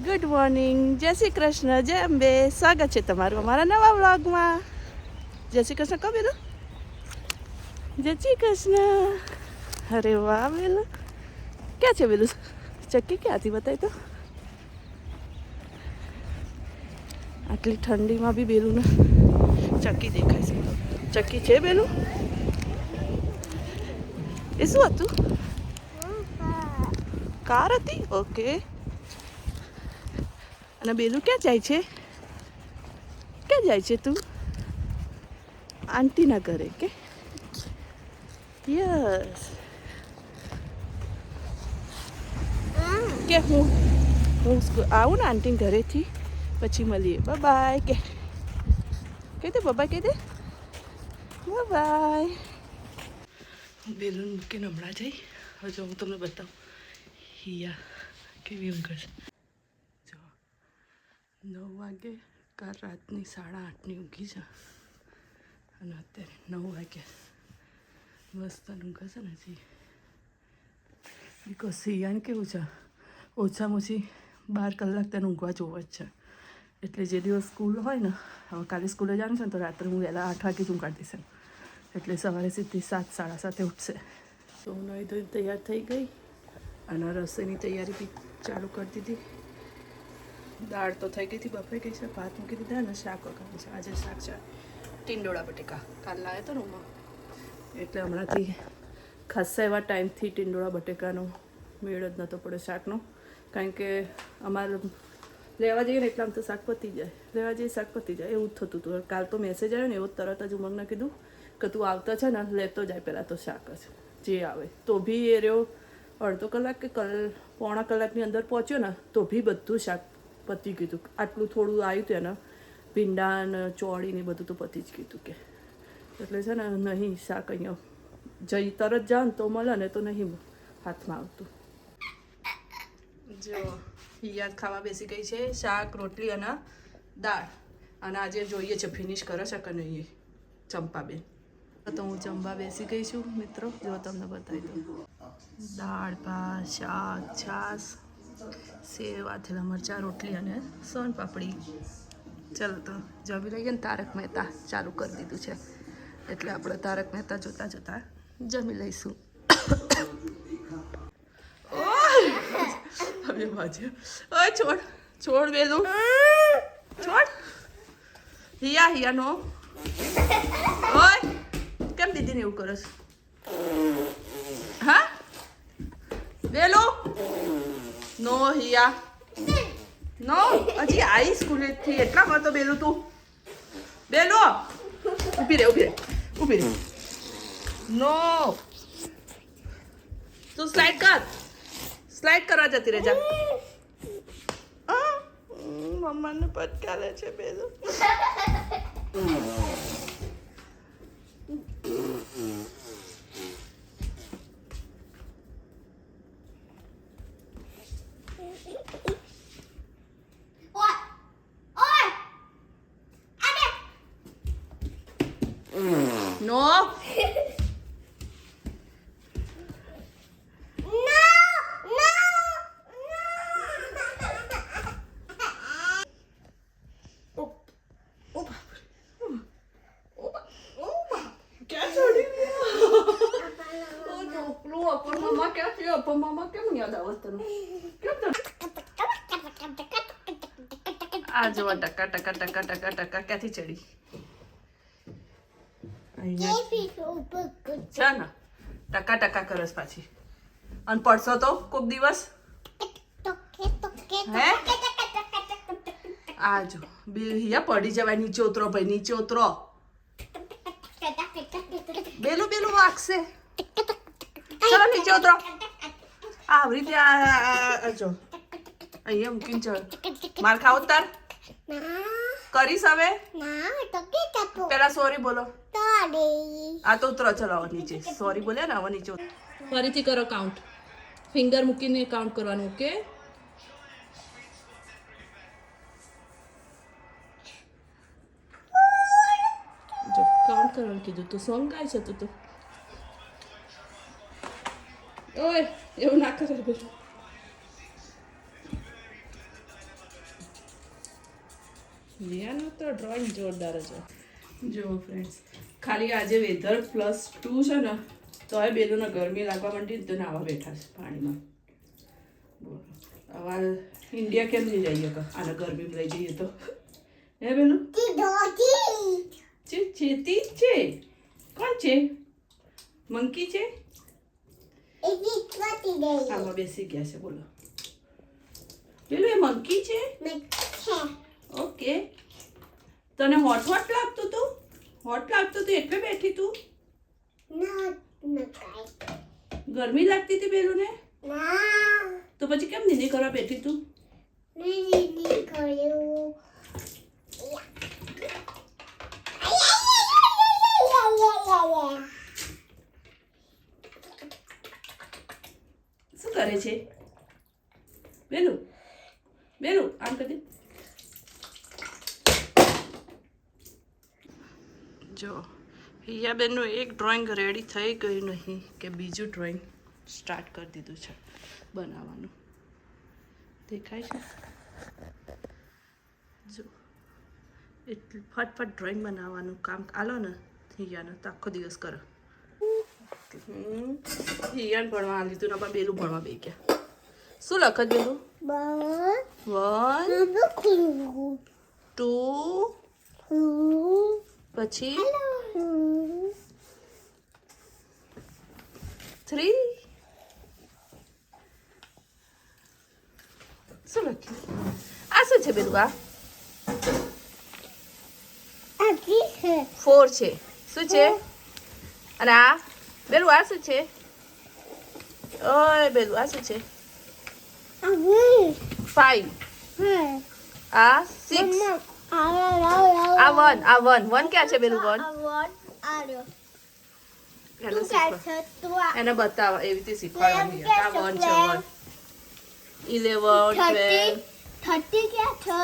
Good morning, જય શ્રી કૃષ્ણ, જય અંબે. સ્વાગત છે તમારું અમારા નવા વ્લોગમાં. જય શ્રી કૃષ્ણ કહો બેલું. જય શ્રી કૃષ્ણ. અરે વાહ બેલું, ક્યાં છે બેલું? ચક્કી ક્યાંથી બતાવી તો. આટલી ઠંડીમાં બી બેલું ને ચક્કી દેખાય છે. ચક્કી છે બેલું? એ શું હતું? કાર હતી. ઓકે. અને બેલું ક્યાં જાય છે? ક્યાં જાય છે તું? આંટીના ઘરે કે? યસ. કે હું આવું ને આંટી ઘરેથી પછી મળીએ. બાય કે કહી દે બાય, કહી દે બાય. બેલુન મૂકીને હમણાં જઈ. હજુ હું તમને બતાવું હિયા કેવી ઊંઘ છે. 9 વાગે કાલ રાતની 8:30ની ઊંઘી છે અને અત્યારે 9 વાગ્યા. મસ્ત ઊંઘ છે ને હજી. બિકોઝ સિયાને કેવું છે, ઓછામાં ઓછી 12 કલાક તેને ઊંઘવા જોવે જ છે. એટલે જે દિવસ સ્કૂલ હોય ને, હવે કાલે સ્કૂલે જવાનું છે ને, તો રાત્રે હું વહેલા 8 વાગે જ ઊંઘાડી દઈશ. એટલે સવારે સીધી 7, 7:30 ઉઠશે. તો હું નહીં ધોઈને તૈયાર થઈ ગઈ અને રસોઈની તૈયારી બી ચાલુ કરી દીધી. દાળ તો થઈ ગઈ હતી, બફાઈ ગઈ છે. ભાત મૂકી દીધા અને શાક વગાડ્યું છે. આજે શાક છે ટીંડોળા બટેકા. કાલ લાવ્યા હતો ને હું, એટલે હમણાંથી ખાસા એવા ટાઈમથી ટીંડોળા બટેકાનો મેળ જ નહોતો પડ્યો શાકનો. કારણ કે અમારે લેવા જઈએ ને એટલે આમ તો શાક પતી જાય, લેવા જઈએ શાક પતી જાય, એવું જ થતું હતું. કાલ તો મેસેજ આવ્યો ને, એવો તરત જ ઉમંગને કીધું કે તું આવતા છે ને લેતો જાય પહેલાં તો શાક જ જે આવે. તો બી એ રહ્યો અડધો કલાક કે પોણા કલાકની અંદર પહોંચ્યો ને, તો બી બધું શાક પતી ગયું. આટલું થોડું આવ્યું હતું એને, ભીંડા ને ચોળી ને બધું તો પતી જ ગયું કે. એટલે છે ને નહીં શાક અહીંયા જઈ તરત જાઓ ને તો મળે ને, તો નહીં હાથમાં આવતું. જો હિયા ખાવા બેસી ગઈ છે, શાક રોટલી અને દાળ. અને આજે જોઈએ છે ફિનિશ કરે છે કે નહીં ચંપાબેન. તો હું જમવા બેસી ગઈ છું મિત્રો, જો તમને બતાવી દઉં. દાળ ભાત શાક છાશ સેવ આથેલા મરચાં રોટલી અને સોન પાપડી. ચાલો તો જમી લઈએ ને. તારક મહેતા ચાલુ કરી દીધું છે એટલે આપણે તારક મહેતા જોતા જોતા જમી લઈશું. હવે બાજુ ઓય છોડ છોડ બેલું છોડ. હિયા હિયા નો ઓય કેમ દીદીને એવું કરો છો? હા બેલું નો હિયા નો. હજી આવી સ્કૂલેથી એટલામાં તો બેલું તું બેલો ઊભી રે ઊભી રે ઊભી રે. નો તું સ્લાઇડ કર, સ્લાઇડ કરવા જતી રહે જા. મમ્માને પટકારે છે બેલું. નો મમ્મા કેમ યાદ આવે તને? આ જો ટકા ટકા ટકા ટકા ટકા ક્યાંથી ચડી છે ને ટકા ટકા કરસ પાછી. અને પડશો તો કોક દિવસ હે આ જો બે હિયા પડી જવાય. નીચે ઉતરો ભાઈ, નીચે ઉતરો. બેલું બેલું વાગશે. ચલો નીચે ઉતરો. આવરી ત્યાં જો અહીંયા મૂકીને ચલ. માર ખાવ તાર કરીશ હવે. પેલા સોરી બોલો. આ તો ઉતરો. ચલો હવે નીચે. સોરી બોલ્યા ને, હવે નીચે ફરીથી કરો કાઉન્ટ. ફિંગર મૂકીને કાઉન્ટ કરવાનું. ઓકે જો કાઉન્ટ કરવાનું કીધું તો સોંગ ગાય છે તું તો. ઓય એવું ના કરે બેટા. હિયાનું તો ડ્રોઈંગ જોરદાર જ જો ફ્રેન્ડ્સ ખાલી આજે વેધર +2 છે ને તોય બેલોને ગરમી લાગવા માંડી તો નાવા બેઠા છે પાણીમાં બોલો હવે ઇન્ડિયા કેમ નહીં જઈએ કે આને ગરમીમાં લઈ જઈએ તો હે બેલું ચેતી છે કોણ છે મંકી છે આમાં બેસી ગયા છે બોલો પેલું એ મંકી છે ઓકે તને હોટ લાગતું તું એટલે બેઠી તું ગરમી લાગતી હતી પેલું ને તો પછી કેમ નીની કરવા બેઠી તું શું કરે છે બેલું આમ કરી જો હિયાબેનનું એક ડ્રોઈંગ રેડી થઈ ગયું નહીં કે બીજું ડ્રોઈંગ સ્ટાર્ટ કરી દીધું છે બનાવવાનું દેખાય છે જો એટલું ફટફટ ડ્રોઈંગ બનાવવાનું કામ આલો ને હિયાને તો આખો દિવસ કરો હિયાને ભણવા લીધું ને બેલું ભણવા બે ગયા શું લખત બેલું 1 2 પછી 3 શું લખ્યું આ શું છે બેલું આ 4 છે શું છે અને આ બેલું આ શું છે ઓય બેલું આ શું છે 5 આ 6 આ 1 ક્યાં છે બેલું 1 એને બતાવો એવી રીતે શીખવાડવાની આ 1 છે 1 11 12 30 ક્યાં છે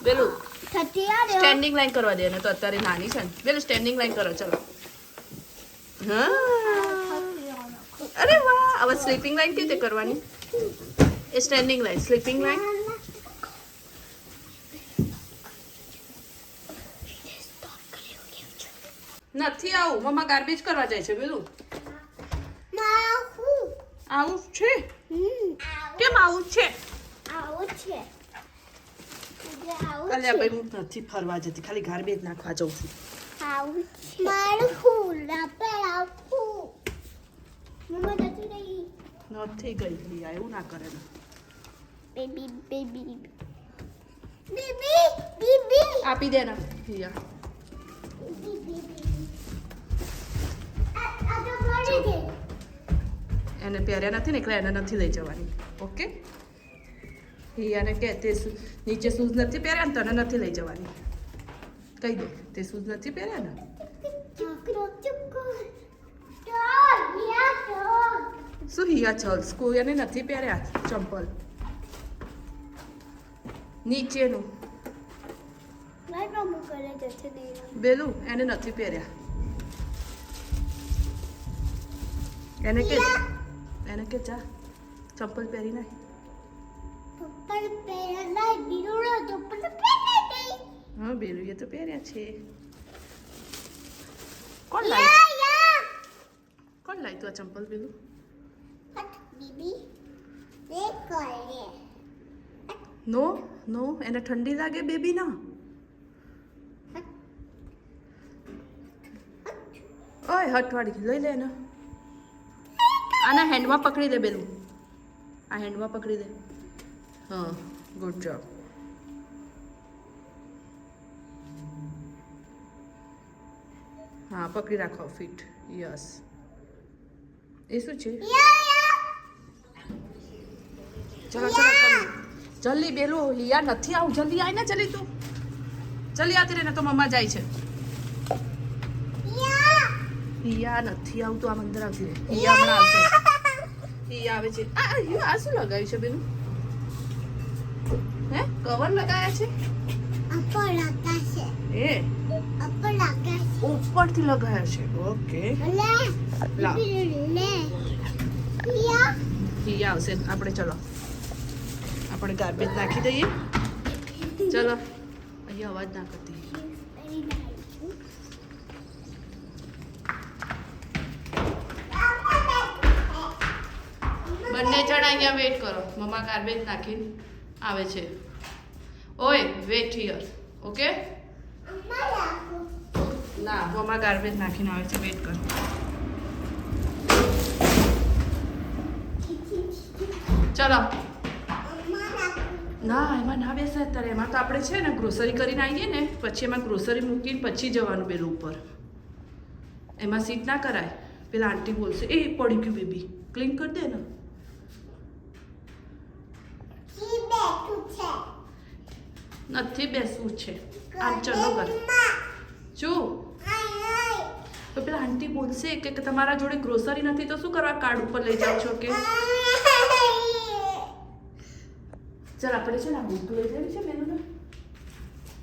બેલું 30 આ સ્ટેન્ડિંગ લાઈન કરવા દે ને તો અત્યારે નાની છે ને બેલું સ્ટેન્ડિંગ લાઈન કરો ચલો હા અરે વાહ હવે સ્લીપિંગ લાઈન કેવી રીતે કરવાની એ સ્ટેન્ડિંગ લાઈન સ્લીપિંગ લાઈન નથી આવું મમ્મા ગાર્બેજ કરવા જાય છે પેલું આવું છે કેમ આવું છે અલ્યા ભાઈ હું નથી ફરવા જતી ખાલી ગાર્બેજ નાખવા જાઉં છું નથી ગઈ લિયા એવું ના કરે ને આપી દે ને લિયા એને પહેર્યા નથી ને એટલે એને નથી લઈ જવાની ઓકે હિયાને કે તે નીચે શૂઝ નથી પહેર્યા ને તને નથી લઈ જવાની કહી દે તે શૂઝ નથી પહેર્યા ને શું હિયા ચલ સ્કૂલ એને નથી પહેર્યા ચંપલ નીચેનું બેલું એને નથી પહેર્યા એને કે જા ચંપલ પહેરી નાખ હા બેલું એ તો પહેર્યા છે કોણ લાવ્યું તું આ ચંપલ બેલું નો એને ઠંડી લાગે બેબી ના ઓય હટવાડી લઈ લે ને આના હેન્ડમાં પકડી દે બેલું આ હેન્ડમાં પકડી દે હા ગુડ જોબ હા પકડી રાખો ફિટ યસ એ શું છે ચલો જલ્દી બેલું હિયા નથી આવું જલ્દી આય ને જલ્દી તું જલ્દી આવતી રહે ને તો મમ્મા જાય છે હિયા નથી આવતું આમ અંદર આવતી રહે હિયા હમણાં આવશે હિયા આવે છે આ શું લગાવ્યું છે બેનું હે કવર લગાયા છે એ ઉપરથી લગાયા છે ઓકે હિયા આવશે આપણે ચલો આપણે ગાર્બેજ નાખી દઈએ ચલો અહીંયા અવાજ ના કરતી. Very nice. બંને જણા અહીંયા વેટ કરો. મમ્મા ગાર્બેજ નાખીને આવે છે. ઓય વેટ હિયર. ઓકે ના મમ્મા ગાર્બેજ નાખીને આવે છે. વેટ કરો. ચલો ના એમાં ના બેસાય અત્યારે. એમાં તો આપણે છે ને ગ્રોસરી કરીને આવીએ ને પછી એમાં ગ્રોસરી મૂકીને પછી જવાનું પેલું ઉપર. એમાં સીટ ના કરાય. પેલા આંટી બોલશે એ પડી ગયું બેબી ક્લીન કરી દે ને. નથી બેસવું છે આમ ચલો કર જો. તો પેલા આંટી બોલશે કે તમારા જોડે ગ્રોસરી નથી તો શું કરવા કાર્ડ ઉપર લઈ જાઓ છો કે. ચાલ આપણે છે ને આ બુદ્ધું લઈ જવું છે બેનું.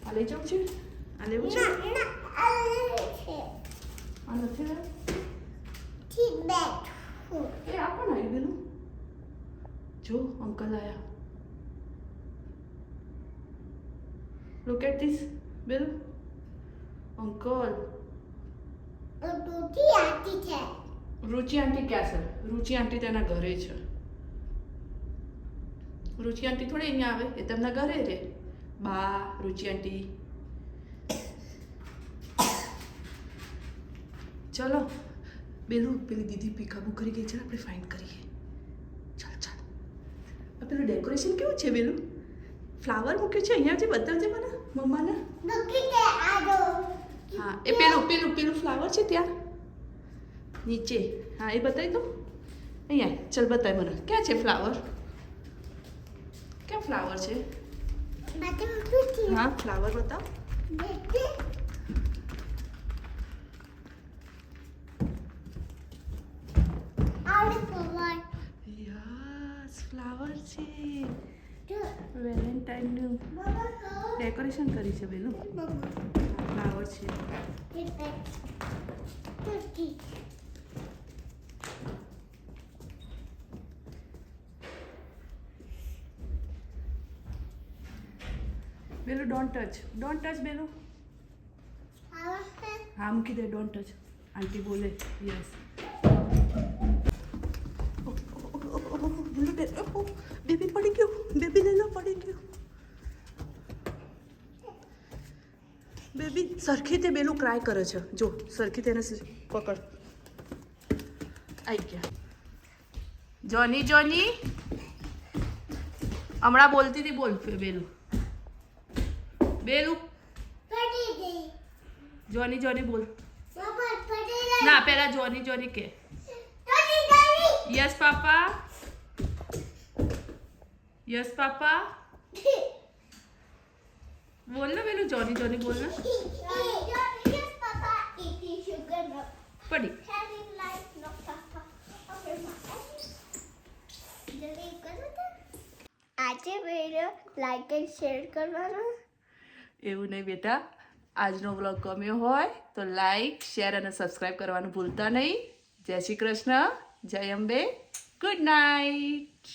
આ લઈ જવું છે. આ લેવું છે. આ નથી લેવું. એ આ પણ આવી ગયેલું. જો અંકલ આયા. લુક એટ ધીસ બેલું. અંકલ રુચિ આંટી ક્યાં છે? રુચિ આંટી તેના ઘરે છે. રુચિ આંટી થોડી અહીંયા આવે. એ તેમના ઘરે રે. બા રુચિ આંટી. ચલો બેલું પેલી દીદી પીકાબુ કરી ગઈ છે. આપણે ફાઇન કરીએ. ચાલ ચાલ. આ પેલું ડેકોરેશન કેવું છે બેલું? ફ્લાવર મૂક્યું છે અહીંયા. જે બતાવજે મને મમ્માને. હા એ પેલું પેલું પેલું ફ્લાવર છે ત્યાં નીચે. હા એ બતાવી દો અહીંયા. ચાલ બતાય મને ક્યાં છે ફ્લાવર? ક્યાં ફ્લાવર છે? હા ફ્લાવર બતાવ. યસ ફ્લાવર છે. વેલેન્ટાઇનનું ડેકોરેશન કરી છે બેલું. ફ્લાવર છે. બેલું ડોન્ટ ટચ બેલું. હા મૂકી દે ડોન્ટ ટચ. આંટી બોલે યસ. બેબી પડી ગયું. બેબી લઈ લો પડી ગયું. બેબી સરખી તે બેલું ક્રાય કરે છે. જો સરખી તેને પકડ. આવી ગયા. જોની જોની હમણાં બોલતી હતી. બોલ બેલું બેલું. જોની જોની બોલ. ના પેલા જોની જોની કે. યસ પાપા. યસ પાપા. બોલ ને પેલું જોની જોની બોલ ને. પડી. આજે વિડિયો લાઈક એન્ડ શેર કરવાનો. એવું નહીં બેટા. આજનો વ્લોગ ગમ્યો હોય તો લાઈક શેર અને સબસ્ક્રાઈબ કરવાનું ભૂલતા નહીં. જય શ્રી કૃષ્ણ. જય અંબે. Good night.